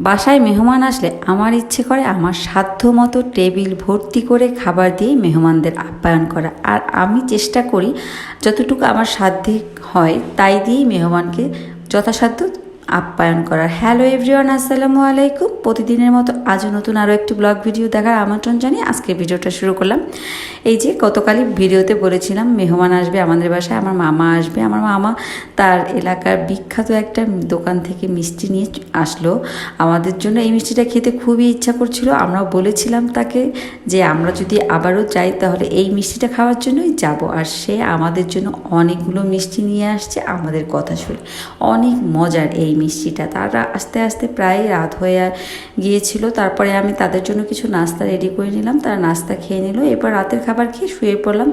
বাসায় মেহমান আসলে আমার ইচ্ছে করে আমার সাধ্য মতো টেবিল ভর্তি করে খাবার দিয়ে মেহমানদের আপ্যায়ন করা। আর আমি চেষ্টা করি যতটুকু আমার সাধ্যে হয় তাই দিয়েই মেহমানকে যথাসাধ্য আপ্যায়ন করার। হ্যালো এভরিওয়ান, আসসালামু আলাইকুম। প্রতিদিনের মতো আজও নতুন আরও একটি ব্লগ ভিডিও দেখার আমন্ত্রণ জানিয়ে আজকে ভিডিওটা শুরু করলাম। এই যে গতকালই ভিডিওতে বলেছিলাম মেহমান আসবে আমাদের বাসায়, আমার মামা আসবে। আমার মামা তার এলাকার বিখ্যাত একটা দোকান থেকে মিষ্টি নিয়ে আসলো আমাদের জন্য। এই মিষ্টিটা খেতে খুবই ইচ্ছা করছিল। আমরাও বলেছিলাম তাকে যে আমরা যদি আবারও যাই তাহলে এই মিষ্টিটা খাওয়ার জন্যই যাব। আর সে আমাদের জন্য অনেকগুলো মিষ্টি নিয়ে আসছে আমাদের কথা শুনে। অনেক মজার এই মিষ্টিটা। তারা আস্তে আস্তে প্রায় রাত হয়ে গিয়েছিল। তারপরে আমি তাদের জন্য কিছু নাস্তা রেডি করে নিলাম, তারা নাস্তা খেয়ে নিল। এরপর রাতের খাবার খেয়ে শুয়ে পড়লাম।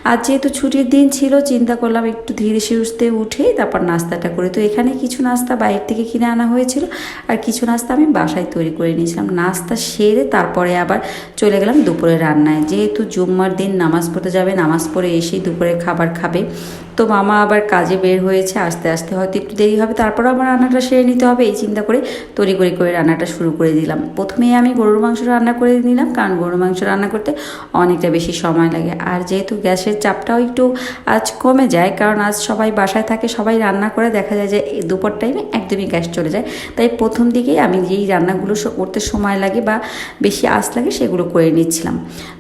আর যেহেতু ছুটির দিন ছিল চিন্তা করলাম একটু ধীরে সুস্থে উঠে তারপর নাস্তাটা করি। তো এখানে কিছু নাস্তা বাইরে থেকে কিনে আনা হয়েছিল আর কিছু নাস্তা আমি বাসায় তৈরি করে নিয়েছিলাম। নাস্তা সেরে তারপরে আবার চলে গেলাম দুপুরে রান্নায়। যেহেতু জুম্মার দিন নামাজ পড়তে যাবে, নামাজ পড়ে এসেই দুপুরে খাবার খাবে। তো মামা আবার কাজে বের হয়েছে, আস্তে আস্তে হয়তো একটু দেরি হবে, তারপরে আমার রান্নাটা সেরে নিতে হবে। এই চিন্তা করে তড়ি করে রান্নাটা শুরু করে দিলাম। প্রথমেই আমি গরুর মাংস রান্না করে নিলাম, কারণ গরুর মাংস রান্না করতে অনেকটা বেশি সময় লাগে। আর যেহেতু গ্যাসের চাপটাও একটু আজ কমে যায়, কারণ আজ সবাই বাসায় থাকে, সবাই রান্না করে, দেখা যায় যে দুপুর টাইমে একদমই গ্যাস চলে যায়। তাই প্রথম দিকেই আমি যেই রান্নাগুলো করতে সময় লাগে বা বেশি আঁচ লাগে সেগুলো করে নিচ্ছিলাম।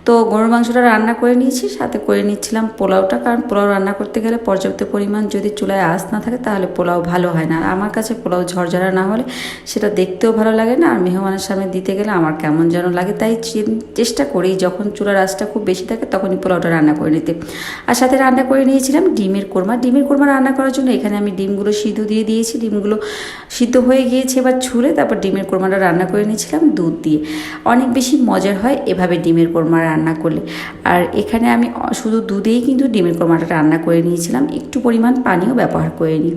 তো গরুর মাংসটা রান্না করে নিয়েছি, সাথে করে নিচ্ছিলাম পোলাওটা, কারণ পোলাও রান্না করতে গেলে পর্যাপ্ত পরিমাণ যদি চুলায় আঁচ না থাকে তাহলে পোলাও ভালো হয় না। আর আমার কাছে পোলাও ঝরঝরা না হলে সেটা দেখতেও ভালো লাগে না, আর মেহমানের সামনে দিতে গেলে আমার কেমন যেন লাগে। তাই চেষ্টা করি যখন চুলার আঁচটা খুব বেশি থাকে তখনই পোলাওটা রান্না করে নিতে। আর সাথে রান্না করে নিয়েছিলাম ডিমের কোরমা। ডিমের কোরমা রান্না করার জন্য এখানে আমি ডিমগুলো সিদ্ধ দিয়ে দিয়েছি। ডিমগুলো সিদ্ধ হয়ে গিয়েছে, এবার ছুলে তারপর ডিমের কোরমাটা রান্না করে নিয়েছিলাম দুধ দিয়ে। অনেক বেশি মজার হয় এভাবে ডিমের কোরমা রান্না করলে। আর এখানে আমি শুধু দুধেই কিন্তু ডিমের কোরমাটা রান্না করে নিয়েছিলাম, একটু পরিমাণ পানিও ব্যবহার করে নিই।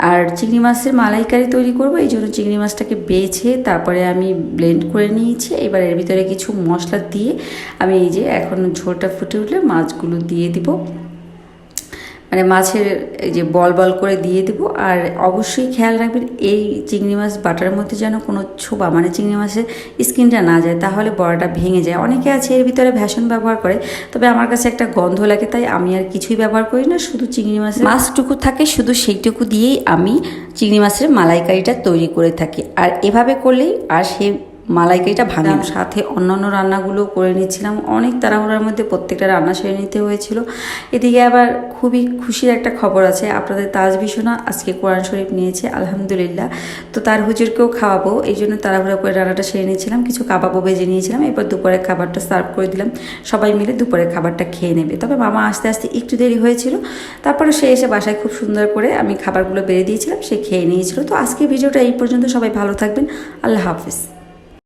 আর চিংড়ি মাছের মালাইকারি তৈরি করব, এই জন্য চিংড়ি মাছটাকে বেছে তারপরে আমি ব্লেন্ড করে নিয়েছি। এবার এর ভিতরে কিছু মশলা দিয়ে আমি এই যে এখন ঝোলটা ফুটে উঠলে মাছগুলো দিয়ে দিব, মানে মাছের এই যে বল বল করে দিয়ে দেবো। আর অবশ্যই খেয়াল রাখবেন এই চিংড়ি মাছ বাটার মধ্যে যেন কোনো ছোবা, মানে চিংড়ি মাছের স্কিনটা না যায়, তাহলে বড়াটা ভেঙে যায়। অনেকে আছে এর ভিতরে ভেষণ ব্যবহার করে, তবে আমার কাছে একটা গন্ধ লাগে, তাই আমি আর কিছুই ব্যবহার করি না। শুধু চিংড়ি মাছের মাছটুকু থাকে, শুধু সেইটুকু দিয়েই আমি চিংড়ি মাছের মালাইকারিটা তৈরি করে থাকি। আর এভাবে করলেই আর সেই মালাইকারিটা ভাঙলাম। সাথে অন্যান্য রান্নাগুলো করে নিচ্ছিলাম। অনেক তাড়াহুড়ার মধ্যে প্রত্যেকটা রান্না সেরে নিতে হয়েছিল। এদিকে আবার খুবই খুশির একটা খবর আছে আপনাদের। তাজবি সোনা আজকে কোরআন শরীফ নিয়েছে, আলহামদুলিল্লাহ। তো তার হুজুরকেও খাওয়াবো, এই জন্য তাড়াহুড়া করে রান্নাটা সেরে নিয়েছিলাম। কিছু কাবাবও ভেজে নিয়েছিলাম। এরপর দুপুরের খাবারটা সার্ভ করে দিলাম, সবাই মিলে দুপুরের খাবারটা খেয়ে নেবে। তবে মামা আসতে আসতে একটু দেরি হয়েছিল, তারপরে সে এসে বাসায় খুব সুন্দর করে আমি খাবারগুলো বেড়ে দিয়েছিলাম, সে খেয়ে নিয়েছিল। তো আজকে ভিডিওটা এই পর্যন্ত। সবাই ভালো থাকবেন, আল্লাহ হাফিজ।